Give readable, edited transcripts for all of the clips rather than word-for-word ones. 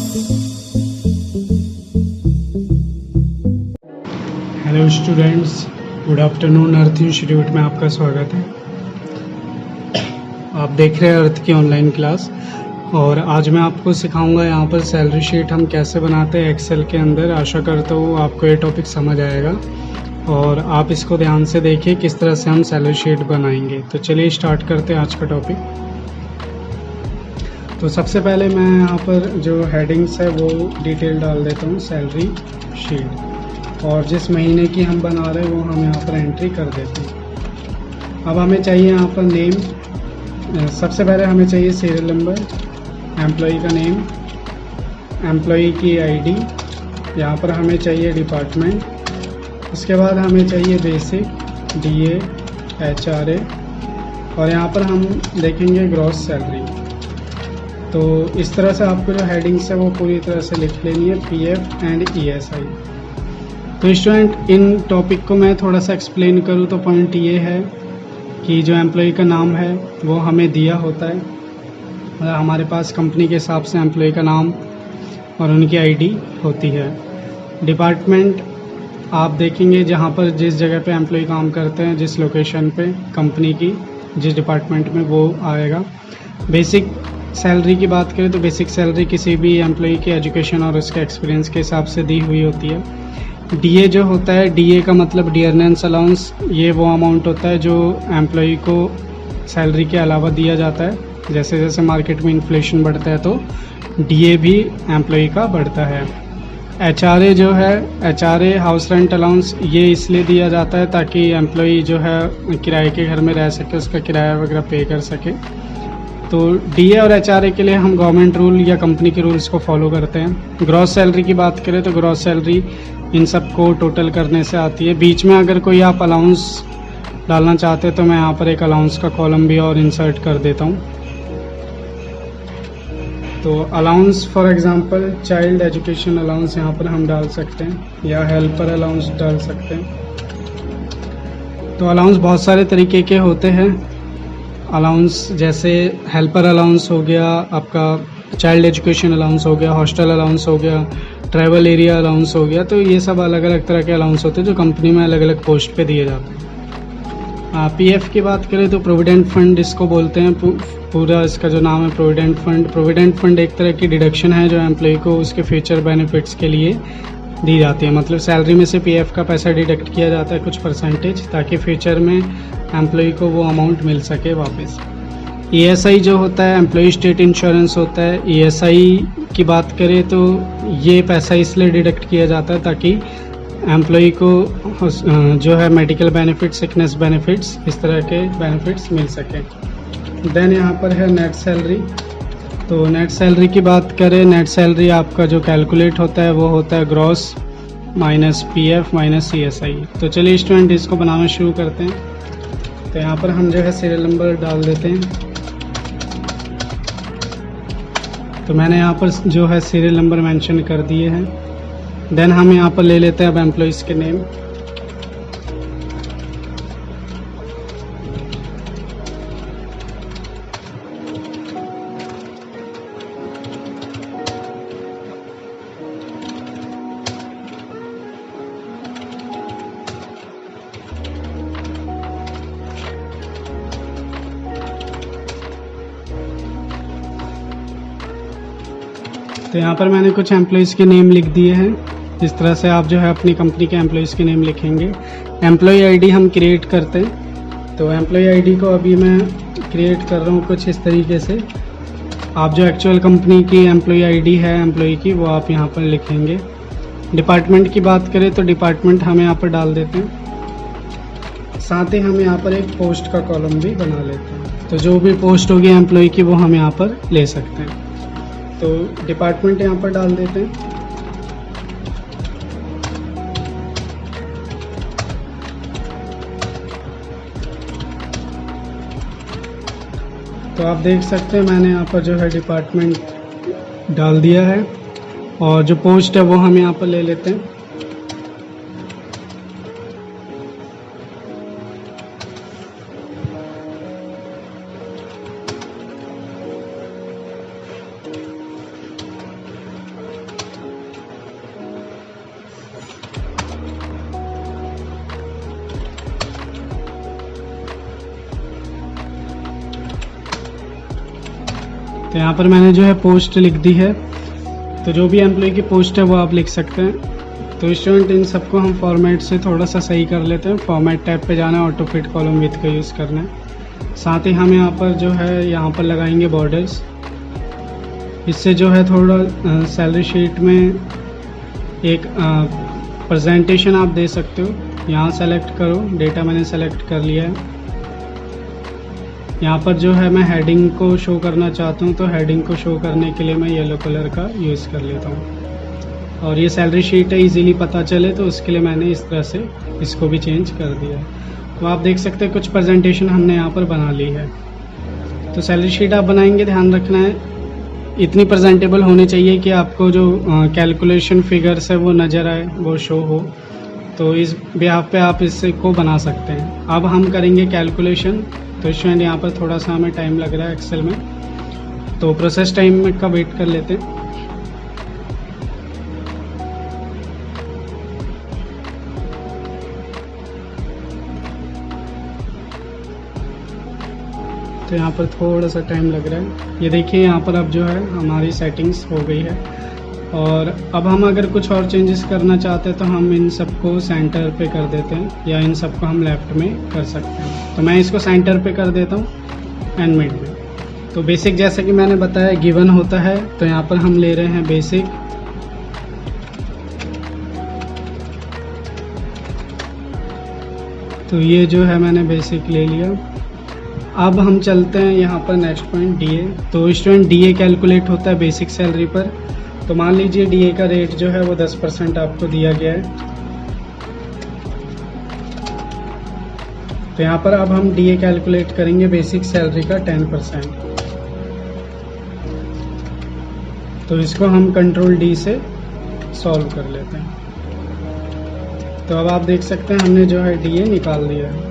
Hello students, good afternoon. Earth institute में आपका स्वागत है। आप देख रहे हैं अर्थ की ऑनलाइन क्लास और आज मैं आपको सिखाऊंगा यहाँ पर सैलरी शीट हम कैसे बनाते हैं एक्सेल के अंदर। आशा करता हूँ आपको ये टॉपिक समझ आएगा और आप इसको ध्यान से देखिए किस तरह से हम सैलरी शीट बनाएंगे। तो चलिए स्टार्ट करते हैं आज का टॉपिक। तो सबसे पहले मैं यहाँ पर जो हेडिंग्स है वो डिटेल डाल देता हूँ सैलरी शीट, और जिस महीने की हम बना रहे हैं वो हम यहाँ पर एंट्री कर देते हैं। अब हमें चाहिए यहाँ पर नेम। सबसे पहले हमें चाहिए सीरियल नंबर, एम्प्लॉई का नेम, एम्प्लॉई की आईडी, यहाँ पर हमें चाहिए डिपार्टमेंट, उसके बाद हमें चाहिए बेसिक, डीए, एचआरए, और यहाँ पर हम देखेंगे ग्रॉस सैलरी। तो इस तरह से आपको जो हेडिंग्स है वो पूरी तरह से लिख लेनी है, पीएफ एंड ईएसआई। तो स्टूडेंट, इन टॉपिक को मैं थोड़ा सा एक्सप्लेन करूँ तो पॉइंट ये है कि जो एम्प्लॉई का नाम है वो हमें दिया होता है। मतलब हमारे पास कंपनी के हिसाब से एम्प्लॉई का नाम और उनकी आईडी होती है। डिपार्टमेंट आप देखेंगे जहाँ पर जिस जगह पे एम्प्लॉई काम करते हैं, जिस लोकेशन पे कंपनी की जिस डिपार्टमेंट में, वो आएगा। बेसिक सैलरी की बात करें तो बेसिक सैलरी किसी भी एम्प्लॉई की एजुकेशन और उसके एक्सपीरियंस के हिसाब से दी हुई होती है। डीए जो होता है, डीए का मतलब डियरनेस अलाउंस, ये वो अमाउंट होता है जो एम्प्लॉई को सैलरी के अलावा दिया जाता है। जैसे जैसे मार्केट में इन्फ्लेशन बढ़ता है तो डीए भी एम्प्लॉई का बढ़ता है। एचआरए जो है, एचआरए हाउस रेंट अलाउंस, ये इसलिए दिया जाता है ताकि एम्प्लॉई जो है किराए के घर में रह सके, उसका किराया वगैरह पे कर सके। तो डीए और एचआरए के लिए हम गवर्नमेंट रूल या कंपनी के रूल्स को फॉलो करते हैं। ग्रॉस सैलरी की बात करें तो ग्रॉस सैलरी इन सब को टोटल करने से आती है। बीच में अगर कोई आप अलाउंस डालना चाहते हैं तो मैं यहाँ पर एक अलाउंस का कॉलम भी और इंसर्ट कर देता हूँ। तो allowance for example child education allowance यहाँ पर हम डाल सकते हैं, या हेल्पर अलाउंस डाल सकते हैं। तो अलाउंस बहुत सारे तरीके के होते हैं। अलाउंस जैसे हेल्पर अलाउंस हो गया, आपका चाइल्ड एजुकेशन अलाउंस हो गया, हॉस्टल अलाउंस हो गया, ट्रैवल एरिया अलाउंस हो गया। तो ये सब अलग अलग तरह के अलाउंस होते हैं जो कंपनी में अलग अलग पोस्ट पे दिए जाते हैं। पीएफ की बात करें तो प्रोविडेंट फंड इसको बोलते हैं। पूरा इसका जो नाम है प्रोविडेंट फंड। प्रोविडेंट फंड एक तरह की डिडक्शन है जो एम्प्लॉय को उसके फ्यूचर बेनिफिट्स के लिए दी जाती है। मतलब सैलरी में से पीएफ का पैसा डिडक्ट किया जाता है कुछ परसेंटेज, ताकि फ्यूचर में एम्प्लॉय को वो अमाउंट मिल सके वापस। ईएसआई जो होता है एम्प्लॉय स्टेट इंश्योरेंस होता है। ईएसआई की बात करें तो ये पैसा इसलिए डिडक्ट किया जाता है ताकि एम्प्लॉय को जो है मेडिकल बेनिफिट्स, सिकनेस बेनिफिट्स, इस तरह के बेनिफिट्स मिल सके। देन यहाँ पर है नेट सैलरी। तो नेट सैलरी की बात करें, नेट सैलरी आपका जो कैलकुलेट होता है वो होता है gross minus PF minus ESI. तो चलिए स्टूडेंट इसको बनाना शुरू करते हैं। तो यहाँ पर हम जो है सीरियल नंबर डाल देते हैं। तो मैंने यहाँ पर जो है सीरियल नंबर मेंशन कर दिए हैं। देन हम यहाँ पर ले लेते हैं अब एम्प्लॉइज़ के नेम। तो यहाँ पर मैंने कुछ एम्प्लॉइज़ के नेम लिख दिए हैं। इस तरह से आप जो है अपनी कंपनी के एम्प्लॉइज़ के नेम लिखेंगे। एम्प्लॉय आईडी हम क्रिएट करते हैं। तो एम्प्लॉय आईडी को अभी मैं क्रिएट कर रहा हूँ कुछ इस तरीके से। आप जो एक्चुअल कंपनी की एम्प्लॉय आईडी है एम्प्लॉय की, वो आप यहाँ पर लिखेंगे। डिपार्टमेंट की बात करें तो डिपार्टमेंट हम यहाँ पर डाल देते हैं। साथ ही हम यहाँ पर एक पोस्ट का कॉलम भी बना लेते हैं। तो जो भी पोस्ट होगी एम्प्लॉय की वो हम यहाँ पर ले सकते हैं। तो डिपार्टमेंट यहाँ पर डाल देते हैं। तो आप देख सकते हैं मैंने यहाँ पर जो है डिपार्टमेंट डाल दिया है, और जो पोस्ट है वो हम यहाँ पर ले लेते हैं। तो यहाँ पर मैंने जो है पोस्ट लिख दी है, तो जो भी एम्प्लॉय की पोस्ट है वो आप लिख सकते हैं। तो स्टूडेंट इन सबको हम फॉर्मेट से थोड़ा सा सही कर लेते हैं। फॉर्मेट टैब पे जाना है, ऑटो फिट कॉलम विथ का यूज़ करना है। साथ ही हम यहाँ पर जो है यहाँ पर लगाएंगे बॉर्डर्स। इससे जो है थोड़ा सैलरी शीट में एक प्रेजेंटेशन आप दे सकते हो। यहाँ सेलेक्ट करो, डेटा मैंने सेलेक्ट कर लिया है। यहाँ पर जो है मैं हेडिंग को शो करना चाहता हूँ, तो हेडिंग को शो करने के लिए मैं येलो कलर का यूज़ कर लेता हूँ। और ये सैलरी शीट है, इजीली पता चले, तो उसके लिए मैंने इस तरह से इसको भी चेंज कर दिया। तो आप देख सकते हैं कुछ प्रेजेंटेशन हमने यहाँ पर बना ली है। तो सैलरी शीट आप बनाएंगे, ध्यान रखना है इतनी प्रेजेंटेबल होनी चाहिए कि आपको जो कैलकुलेशन फिगर्स है वो नज़र आए, वो शो हो। तो इस बिहाफ पे आप इसको बना सकते हैं। अब हम करेंगे कैलकुलेशन। तो स्टूडेंट यहाँ पर थोड़ा सा हमें टाइम लग रहा है एक्सेल में, तो प्रोसेस टाइम का वेट कर लेते हैं। तो यहाँ पर थोड़ा सा टाइम लग रहा है। ये देखिए यहाँ पर अब जो है हमारी सेटिंग्स हो गई है। और अब हम अगर कुछ और चेंजेस करना चाहते हैं तो हम इन सबको सेंटर पे कर देते हैं, या इन सबको हम लेफ्ट में कर सकते हैं। तो मैं इसको सेंटर पे कर देता हूँ एंड मिड में। तो बेसिक जैसे कि मैंने बताया गिवन होता है, तो यहाँ पर हम ले रहे हैं बेसिक। तो ये जो है मैंने बेसिक ले लिया। अब हम चलते हैं यहाँ पर नेक्स्ट पॉइंट डीए। तो स्टूडेंट डीए कैलकुलेट होता है बेसिक सैलरी पर। तो मान लीजिए डीए का रेट जो है वो 10% आपको दिया गया है। तो यहाँ पर अब हम डीए कैलकुलेट करेंगे बेसिक सैलरी का 10%। तो इसको हम कंट्रोल डी से सॉल्व कर लेते हैं। तो अब आप देख सकते हैं हमने जो है डीए निकाल दिया है।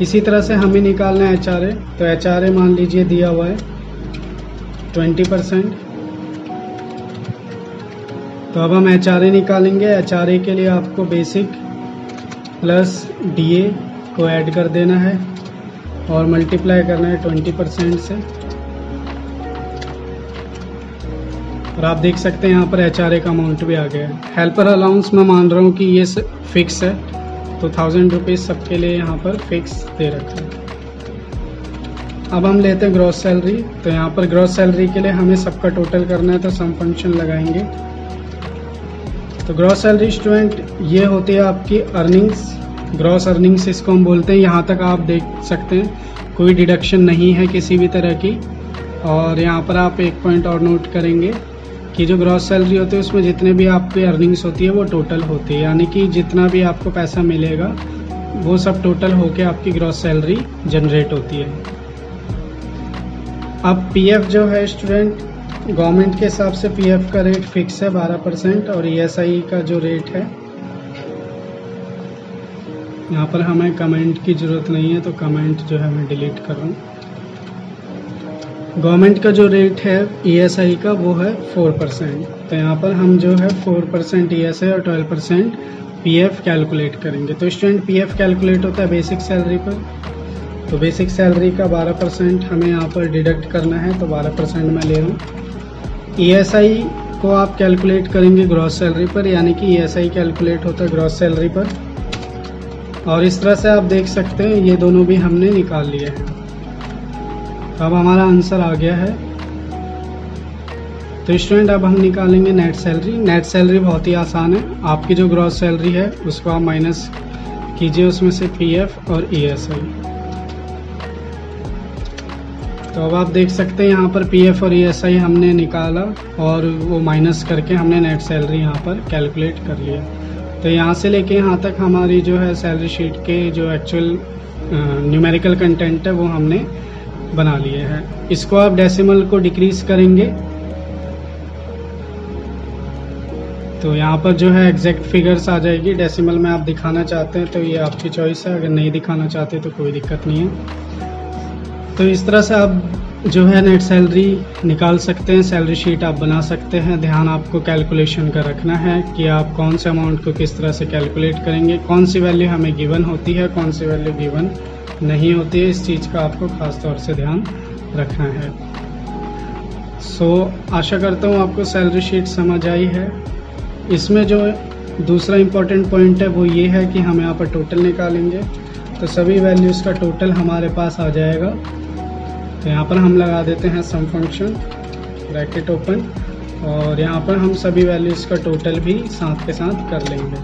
इसी तरह से हमें निकालना है एचआरए। तो एचआरए मान लीजिए दिया हुआ है 20%। तो अब हम एचआरए निकालेंगे। एचआरए के लिए आपको बेसिक प्लस डीए को ऐड कर देना है और मल्टीप्लाई करना है 20% से। और आप देख सकते हैं यहाँ पर एचआरए का अमाउंट भी आ गया है। हेल्पर अलाउंस मैं मान रहा हूँ कि ये फिक्स है, तो 1000 रुपीज़ सबके लिए यहाँ पर फिक्स दे रखा है। अब हम लेते हैं ग्रॉस सैलरी। तो यहाँ पर ग्रॉस सैलरी के लिए हमें सबका टोटल करना है, तो सम फंक्शन लगाएंगे। तो ग्रॉस सैलरी स्टूडेंट ये होती है आपकी अर्निंग्स, ग्रॉस अर्निंग्स इसको हम बोलते हैं। यहाँ तक आप देख सकते हैं कोई डिडक्शन नहीं है किसी भी तरह की। और यहाँ पर आप एक पॉइंट और नोट करेंगे कि जो ग्रॉस सैलरी होती है उसमें जितने भी आपकी अर्निंग्स होती है वो टोटल होती है, यानी कि जितना भी आपको पैसा मिलेगा वो सब टोटल होके आपकी ग्रॉस सैलरी जनरेट होती है। अब पीएफ जो है स्टूडेंट गवर्नमेंट के हिसाब से पीएफ का रेट फिक्स है 12%। और ईएसआई का जो रेट है, यहाँ पर हमें कमेंट की ज़रूरत नहीं है, तो कमेंट जो है मैं डिलीट कर रहा हूँ। गवर्नमेंट का जो रेट है ईएसआई का वो है 4%। तो यहाँ पर हम जो है 4% ईएसआई और 12% पीएफ कैलकुलेट करेंगे। तो स्टूडेंट पीएफ कैलकुलेट होता है बेसिक सैलरी पर। तो बेसिक सैलरी का 12% हमें यहाँ पर डिडक्ट करना है, तो 12% मैं ले रहा हूँ। ईएसआई को आप कैलकुलेट करेंगे ग्रॉस सैलरी पर, यानी कि ईएसआई कैलकुलेट होता है ग्रॉस सैलरी पर। और इस तरह से आप देख सकते हैं ये दोनों भी हमने निकाल लिए हैं। अब हमारा आंसर आ गया है। तो स्टूडेंट अब हम निकालेंगे नेट सैलरी। नेट सैलरी बहुत ही आसान है। आपकी जो ग्रॉस सैलरी है उसको आप माइनस कीजिए उसमें से पीएफ और ईएसआई। तो अब आप देख सकते हैं यहाँ पर पीएफ और ईएसआई हमने निकाला और वो माइनस करके हमने नेट सैलरी यहाँ पर कैलकुलेट कर लिया। तो यहाँ से लेके यहाँ तक हमारी जो है सैलरी शीट के जो एक्चुअल न्यूमेरिकल कंटेंट है वो हमने बना लिए हैं। इसको आप डेसिमल को डिक्रीज करेंगे तो यहाँ पर जो है एग्जैक्ट फिगर्स आ जाएगी। डेसिमल में आप दिखाना चाहते हैं तो ये आपकी चॉइस है, अगर नहीं दिखाना चाहते तो कोई दिक्कत नहीं है। तो इस तरह से आप जो है नेट सैलरी निकाल सकते हैं, सैलरी शीट आप बना सकते हैं। ध्यान आपको कैलकुलेशन का रखना है कि आप कौन से अमाउंट को किस तरह से कैलकुलेट करेंगे, कौन सी वैल्यू हमें गिवन होती है, कौन सी वैल्यू गिवन नहीं होती है। इस चीज़ का आपको खास तौर से ध्यान रखना है। आशा करता हूँ आपको सैलरी शीट समझ आई है। इसमें जो दूसरा इम्पोर्टेंट पॉइंट है वो ये है कि हम यहाँ पर टोटल निकालेंगे, तो सभी वैल्यूज़ का टोटल हमारे पास आ जाएगा। तो यहाँ पर हम लगा देते हैं सम फंक्शन ब्रैकेट ओपन, और यहाँ पर हम सभी वैल्यूज़ का टोटल भी साथ के साथ कर लेंगे।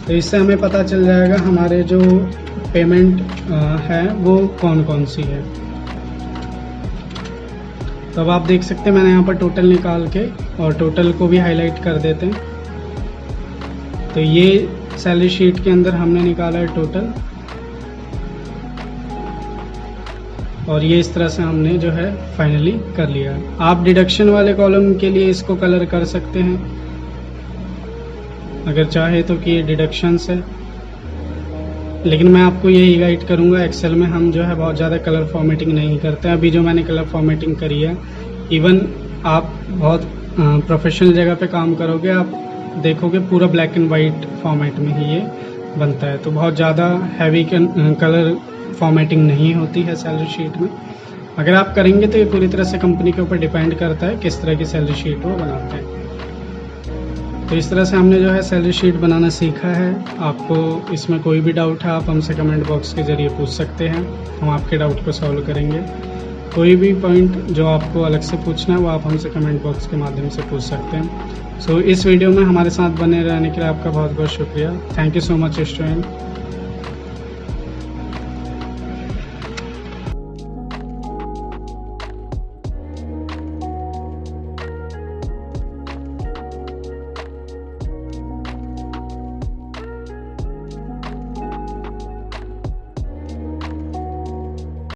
तो इससे हमें पता चल जाएगा हमारे जो पेमेंट है वो कौन कौन सी है। तो अब आप देख सकते हैं मैंने यहाँ पर टोटल निकाल के और टोटल को भी हाईलाइट कर देते हैं। तो ये सैलरी शीट के अंदर हमने निकाला है टोटल, और ये इस तरह से हमने जो है फाइनली कर लिया। आप डिडक्शन वाले कॉलम के लिए इसको कलर कर सकते हैं अगर चाहे तो, कि ये डिडक्शंस है, लेकिन मैं आपको यही गाइड करूंगा। एक्सेल में हम जो है बहुत ज़्यादा कलर फॉर्मेटिंग नहीं करते हैं। अभी जो मैंने कलर फॉर्मेटिंग करी है, इवन आप बहुत प्रोफेशनल जगह पे काम करोगे, आप देखोगे पूरा ब्लैक एंड वाइट फॉर्मेट में ही ये बनता है। तो बहुत ज़्यादा हैवी कलर फॉर्मेटिंग नहीं होती है सैलरी शीट में। अगर आप करेंगे तो ये पूरी तरह से कंपनी के ऊपर डिपेंड करता है किस तरह की सैलरी शीट वो बनाते हैं। तो इस तरह से हमने जो है सैलरी शीट बनाना सीखा है। आपको इसमें कोई भी डाउट है आप हमसे कमेंट बॉक्स के ज़रिए पूछ सकते हैं, हम आपके डाउट को सॉल्व करेंगे। कोई भी पॉइंट जो आपको अलग से पूछना है वो आप हमसे कमेंट बॉक्स के माध्यम से पूछ सकते हैं। इस वीडियो में हमारे साथ बने रहने के लिए आपका बहुत बहुत शुक्रिया। Thank you so much student.